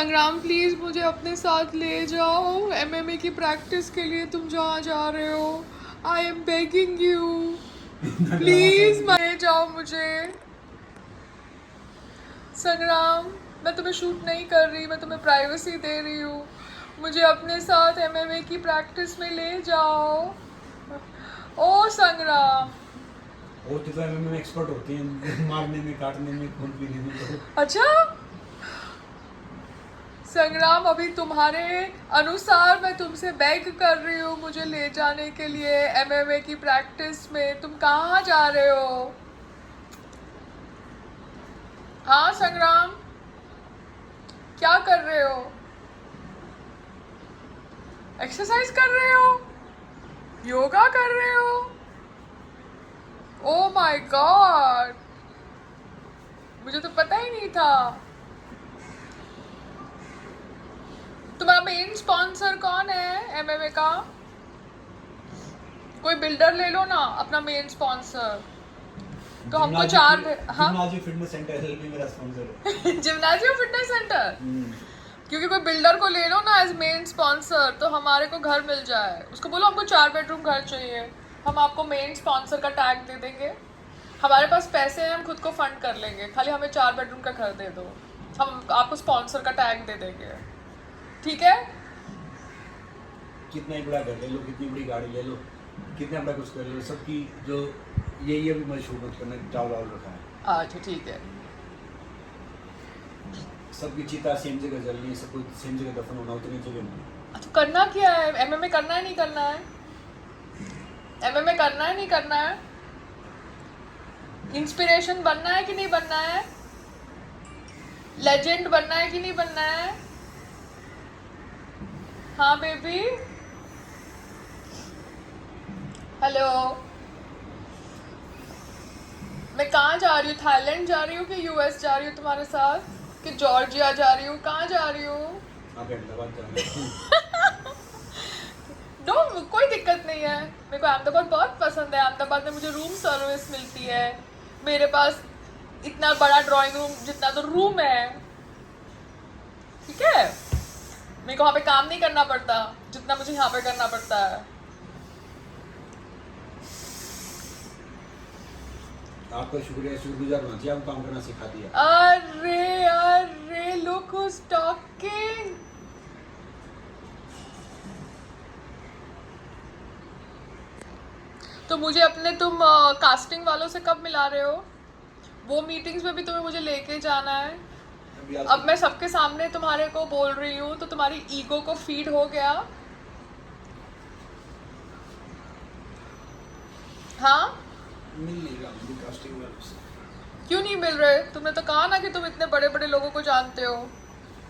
संग्राम प्लीज मुझे अपने साथ ले जाओ एमएमए की प्रैक्टिस के लिए। तुम जहाँ जा रहे हो, I am begging you, please ले जाओ मुझे। संग्राम, मैं तुम्हें शूट नहीं कर रही, मैं तुम्हें प्राइवेसी दे रही हूँ। मुझे अपने साथ एमएमए की प्रैक्टिस में ले जाओ। ओ संग्राम। और तो एमएमए में एक्सपर्ट होते हैं, मारने में, काटने में, खून पीने में। अच्छा संग्राम, अभी तुम्हारे अनुसार मैं तुमसे बेग कर रही हूँ मुझे ले जाने के लिए एमएमए की प्रैक्टिस में। तुम कहाँ जा रहे हो? हाँ संग्राम, क्या कर रहे हो? एक्सरसाइज कर रहे हो? योगा कर रहे हो? ओह माय गॉड, मुझे तो पता ही नहीं था। तुम्हारा मेन स्पॉन्सर कौन है एमएमए का? कोई बिल्डर ले लो ना अपना मेन स्पॉन्सर। तो हमको चार जिम्नाजियो फिटनेस सेंटर एलएलबी मेरा स्पॉन्सर है। जिम्नाजियो फिटनेस सेंटर, क्योंकि कोई बिल्डर को ले लो ना एज मेन स्पॉन्सर, तो हमारे को घर मिल जाए। उसको बोलो हमको 4 बेडरूम घर चाहिए, हम आपको मेन स्पॉन्सर का टैग दे देंगे। हमारे पास पैसे हैं, हम खुद को फंड कर लेंगे, खाली हमें 4 बेडरूम का घर दे दो, हम आपको स्पॉन्सर का टैग दे देंगे, ठीक है? कितना ही बड़ा घर ले लो, कितनी बड़ी गाड़ी ले लो, कितना बड़ा कुछ कर लो, सबकी जो यही अभी मशहूर मत करना, चावल रखा है। अच्छा ठीक है। सबकी चिता सेम जगह जलनी है, सबको सेम जगह दफन होना, उतनी जगह नहीं। तो करना क्या है? एमएमए करना है नहीं करना है? एमएमए करना है नहीं करना है? इंस्पिरेशन बनना है कि नहीं बनना है? लेजेंड बनना है कि नहीं बनना है? हाँ बेबी, हेलो। मैं कहाँ जा रही हूँ? थाईलैंड जा रही हूँ कि यूएस जा रही हूँ तुम्हारे साथ, कि जॉर्जिया जा रही हूँ? कहाँ जा रही हूँ? आप अहमदाबाद जा रहे हो। नो, कोई दिक्कत नहीं है, मेरे को अहमदाबाद बहुत पसंद है। अहमदाबाद में मुझे रूम सर्विस मिलती है, मेरे पास इतना बड़ा ड्राइंग रूम जितना तो रूम है, ठीक है? मेरे को वहाँ पे काम नहीं करना पड़ता जितना मुझे यहाँ पे करना पड़ता है। आपका शुक्रिया, शुक्रगुजार होना चाहिए, आपको काम करना सिखा दिया। अरे अरे, लुक हूज टॉकिंग। तो मुझे अपने तुम कास्टिंग वालों से कब मिला रहे हो? वो मीटिंग्स में भी तुम्हें मुझे लेके जाना है। अब मैं सबके सामने तुम्हारे को बोल रही हूँ, तो तुम्हारी ईगो को फीड हो गया? हाँ, मिल नहीं रहा मुझे कास्टिंग वालों से। क्यों नहीं मिल रहे? तुमने तो कहा ना कि तुम इतने बड़े बड़े लोगों को जानते हो।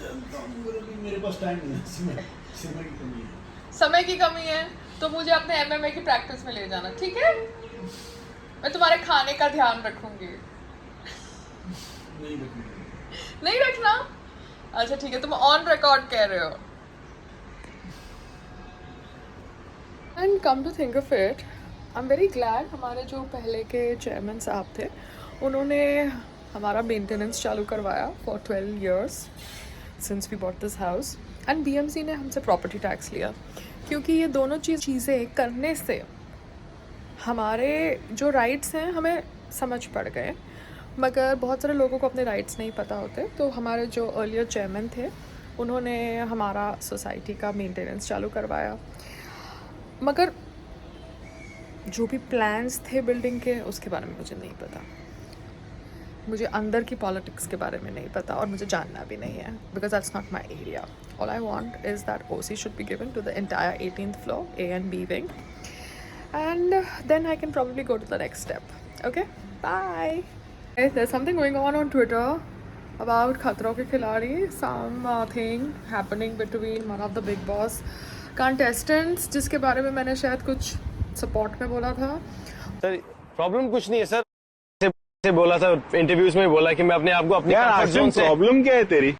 जानता हूँ, मेरे पास टाइम नहीं है, समय की कमी है। समय की कमी है तो मुझे अपने एमएमए की प्रैक्टिस में ले जाना, ठीक है? मैं तुम्हारे खाने का ध्यान रखूंगी। नहीं रखनी। नहीं रखना? अच्छा ठीक है, तुम ऑन रिकॉर्ड कह रहे हो। And come to think of it, I am very glad हमारे जो पहले के चेयरमैन साहब थे, उन्होंने हमारा मेंटेनेंस चालू करवाया for 12 years since we bought this house, and BMC ने हमसे प्रॉपर्टी टैक्स लिया, क्योंकि ये दोनों चीज़ें करने से हमारे जो राइट्स हैं हमें समझ पड़ गए। मगर बहुत सारे लोगों को अपने राइट्स नहीं पता होते, तो हमारे जो अर्लियर चेयरमैन थे उन्होंने हमारा सोसाइटी का मेंटेनेंस चालू करवाया। मगर जो भी प्लान्स थे बिल्डिंग के, उसके बारे में मुझे नहीं पता। मुझे अंदर की पॉलिटिक्स के बारे में नहीं पता, और मुझे जानना भी नहीं है, because that's not my area. All I want is that OC should be given to the entire 18th floor A and B wing, and then I can probably go to the next step. Okay, bye. There's something going on Twitter about Khatron Ke Khiladi, something happening between one of the Big Boss contestants, जिसके बारे में मैंने शायद कुछ support में बोला था। Sir problem कुछ नहीं है सर, से बोला था इंटरव्यूज में, बोला कि मैं अपने आप को अपनी कंफर्ट जोन से। प्रॉब्लम क्या है तेरी?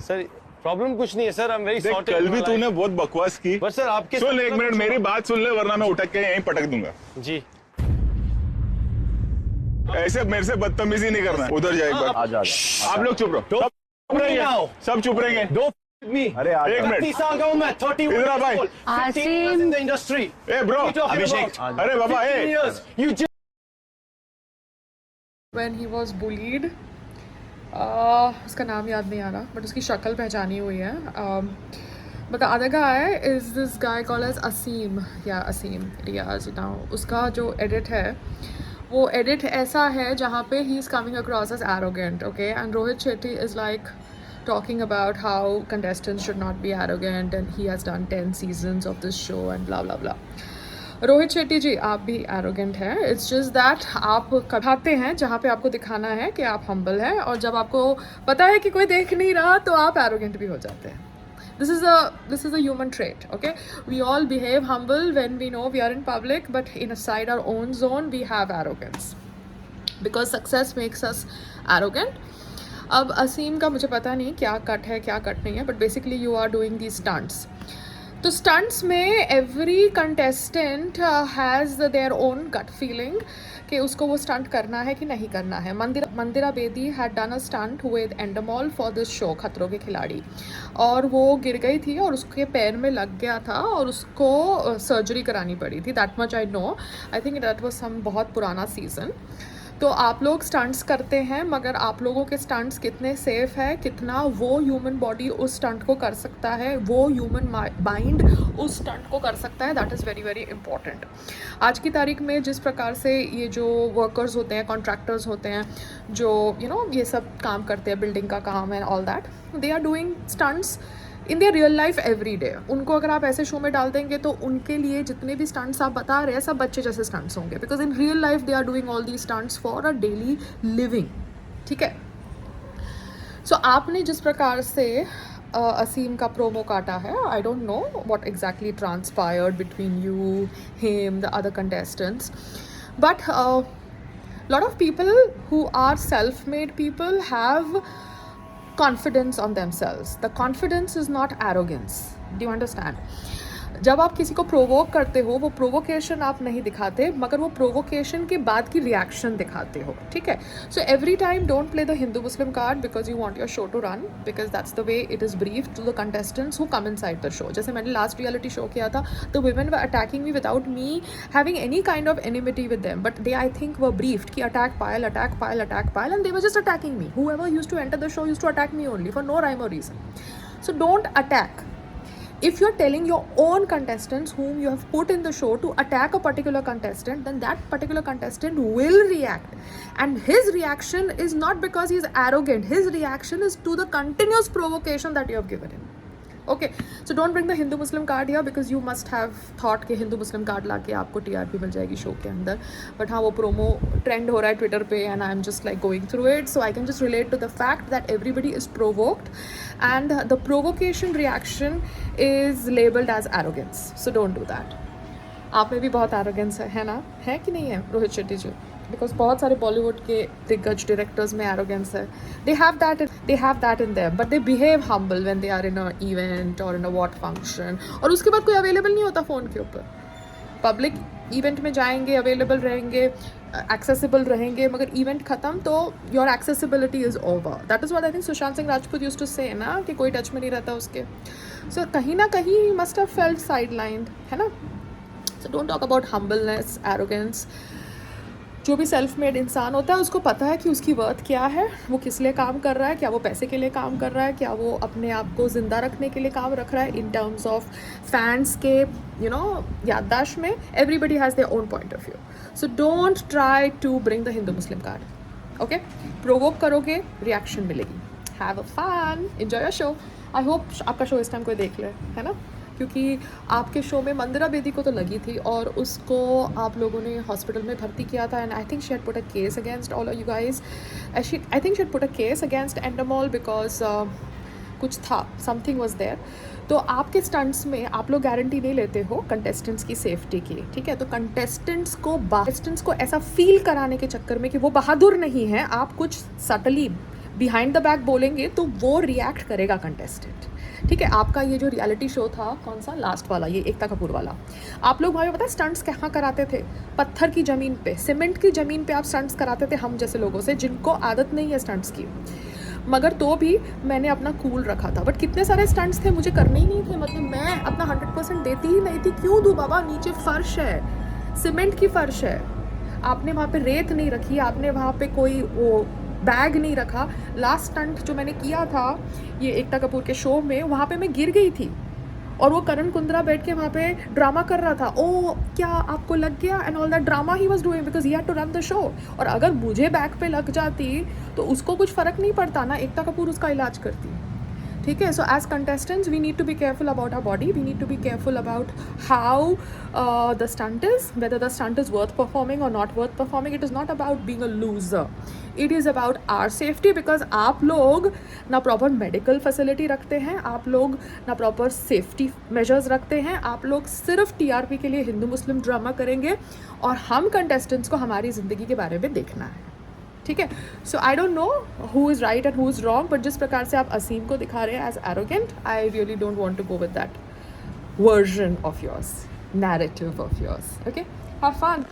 सर प्रॉब्लम कुछ नहीं है sir, I am very sort. कल भी तूने बहुत बकवास की। बस सर आपके सुन, एक मिनट मेरी बात सुन ले, वरना मैं उठक के यहीं पटक दूंगा। जी, ऐसे मेरे से बदतमीजी नहीं करना। उधर जाए, हाँ, आप लोग चुप रहो। चुप रहिए now. सब चुप रहेंगे। दो me. अरे यार, एक मिनट। 30 साल का हूँ मैं, 31 इधर आ भाई। 15 years in the industry. Ay bro, Abhishek, अरे बाबा, 15 years. You just when he was bullied, उसका नाम याद नहीं आ रहा बट उसकी शक्ल पहचानी हुई है. But the other guy is this guy called as Asim. Yeah, Asim Riaz. Now उसका जो edit है वो edit ऐसा है जहाँ पे he is coming across as arrogant, okay? And Rohit Shetty is like talking about how contestants should not be arrogant and he has done 10 seasons of this show and blah blah blah. Rohit Shetty जी, आप भी arrogant हैं. It's just that आप कभाते हैं जहाँ पे आपको दिखाना है कि आप हम्बल हैं, और जब आपको पता है कि कोई देख नहीं रहा तो आप एरोगेंट भी हो जाते हैं. This is a human trait, okay? We all behave humble when we know we are in public, but inside our own zone we have arrogance because success makes us arrogant. अब असीम का मुझे पता नहीं क्या कट है क्या cut नहीं है, but basically you are doing the stunts. तो स्टंट्स में every contestant has their own gut feeling कि उसको वो स्टंट करना है कि नहीं करना है. Mandira Bedi had done a stunt with Endemol for this show Khatron Ke खिलाड़ी, और वो गिर गई थी और उसके पैर में लग गया था और उसको सर्जरी करानी पड़ी थी. That much I know. I think that was some बहुत पुराना सीज़न. तो आप लोग स्टंट्स करते हैं, मगर आप लोगों के स्टंट्स कितने सेफ है, कितना वो ह्यूमन बॉडी उस स्टंट को कर सकता है, वो ह्यूमन माइंड उस स्टंट को कर सकता है, that is very very important. आज की तारीख में जिस प्रकार से ये जो वर्कर्स होते हैं, कॉन्ट्रैक्टर्स होते हैं, जो ये सब काम करते हैं, बिल्डिंग का काम है, all that, they are doing stunts in their real life every day. उनको अगर आप ऐसे शो में डाल देंगे तो उनके लिए जितने भी स्टंट्स आप बता रहे हैं सब बच्चे जैसे स्टंट्स होंगे, because in real life they are doing all the stunts for a daily living. ठीक है. सो आपने जिस प्रकार से असीम का प्रोमो काटा है, I don't know what exactly transpired between you, him, the other contestants, but lot of people who are self made people have confidence on themselves. The confidence is not arrogance. Do you understand? जब आप किसी को provoke करते हो, वो provocation आप नहीं दिखाते, मगर वो प्रोवोकेशन के बाद की रिएक्शन दिखाते हो. ठीक है. So every time don't play the Hindu Muslim card because you want your show to run, because that's the way it is brief to the contestants who come inside the show. जैसे मैंने last reality show किया था, the women were attacking me without me having any kind of enmity with them, but they I think were briefed कि attack Payal, attack Payal, attack Payal, and they were just attacking me. Whoever used to enter the show used to attack me only for no rhyme or reason. So don't attack. If you're telling your own contestants whom you have put in the show to attack a particular contestant, then that particular contestant will react. And his reaction is not because he's arrogant. His reaction is to the continuous provocation that you have given him. Okay, so don't bring the Hindu Muslim card here because you must have thought कि Hindu Muslim card लाके आपको TRP मिल जाएगी show के अंदर. But हाँ, वो promo trend हो रहा है ट्विटर पे and I'm just like going through it, so I can just relate to the fact that everybody is provoked and the provocation reaction is labeled as arrogance. So don't do that. आप में भी बहुत arrogance है ना? है कि नहीं है रोहित शेट्टी जी? बिकॉज बहुत सारे बॉलीवुड के दिग्गज डायरेक्टर्स में एरोगेंस है. They have that in them, but they behave humble when they are in a event और इन अ व्हाट फंक्शन, और उसके बाद कोई अवेलेबल नहीं होता फ़ोन के ऊपर. पब्लिक इवेंट में जाएंगे, अवेलेबल रहेंगे, एक्सेसिबल रहेंगे, मगर इवेंट ख़त्म तो your accessibility is over. That is what I think Sushant Singh Rajput used to say ना, कि कोई टच में नहीं रहता उसके. सो कहीं ना कहीं he must have felt sidelined, है ना. So don't talk about humbleness, arrogance. जो भी सेल्फ मेड इंसान होता है उसको पता है कि उसकी वर्थ क्या है, वो किस लिए काम कर रहा है, क्या वो पैसे के लिए काम कर रहा है, क्या वो अपने आप को ज़िंदा रखने के लिए काम रख रहा है इन टर्म्स ऑफ फैंस के याददाश्त में. Everybody has their own point of view. So don't try to bring the Hindu Muslim card. Okay, provoke करोगे, रिएक्शन मिलेगी. Have a fun, enjoy your show. I hope आपका शो इस time कोई देख ले, है ना, क्योंकि आपके शो में मंदिरा बेदी को तो लगी थी और उसको आप लोगों ने हॉस्पिटल में भर्ती किया था. And I think she had put a case against all you guys. I think she had put a case against Endemol because कुछ था, समथिंग वाज देयर. तो आपके स्टंट्स में आप लोग गारंटी नहीं लेते हो कंटेस्टेंट्स की सेफ्टी की. ठीक है. तो कंटेस्टेंट्स को ऐसा फील कराने के चक्कर में कि वो बहादुर नहीं है, आप कुछ सटली बिहाइंड द बैक बोलेंगे तो वो रिएक्ट करेगा कंटेस्टेंट. ठीक है. आपका ये जो रियलिटी शो था, कौन सा लास्ट वाला, ये एकता कपूर वाला, आप लोग भाई पता है स्टंट्स कहाँ कराते थे? पत्थर की ज़मीन पे, सीमेंट की ज़मीन पे आप स्टंट्स कराते थे हम जैसे लोगों से जिनको आदत नहीं है स्टंट्स की. मगर तो भी मैंने अपना कूल रखा था. बट कितने सारे स्टंट्स थे मुझे करने ही नहीं थे. मतलब मैं अपना 100% देती ही नहीं थी. क्यों दूँ बाबा? नीचे फर्श है, सीमेंट की फर्श है. आपने वहाँ पे रेत नहीं रखी, आपने वहाँ पे कोई वो बैग नहीं रखा. लास्ट स्टंट जो मैंने किया था ये एकता कपूर के शो में, वहाँ पे मैं गिर गई थी और वो करण कुंद्रा बैठ के वहाँ पे ड्रामा कर रहा था. ओ क्या आपको लग गया and all that drama he was doing because he had to run the show. और अगर मुझे बैक पे लग जाती तो उसको कुछ फ़र्क नहीं पड़ता ना, एकता कपूर उसका इलाज करती. ठीक है. So as contestants we need to be careful about our body, we need to be careful about how the stunt is, whether the stunt is worth performing और not worth performing. It is not about being a loser, it is about our safety. Because आप लोग ना proper medical facility रखते हैं, आप लोग ना proper safety measures रखते हैं. आप लोग सिर्फ टीआरपी के लिए हिंदू मुस्लिम ड्रामा करेंगे और हम कंटेस्टेंट्स को हमारी ज़िंदगी के बारे में देखना है. ठीक है. So I don't know who is right and who is wrong, but जिस प्रकार से आप असीम को दिखा रहे हैं as arrogant, I really don't want to go with that version of yours, narrative of yours. Okay, have fun.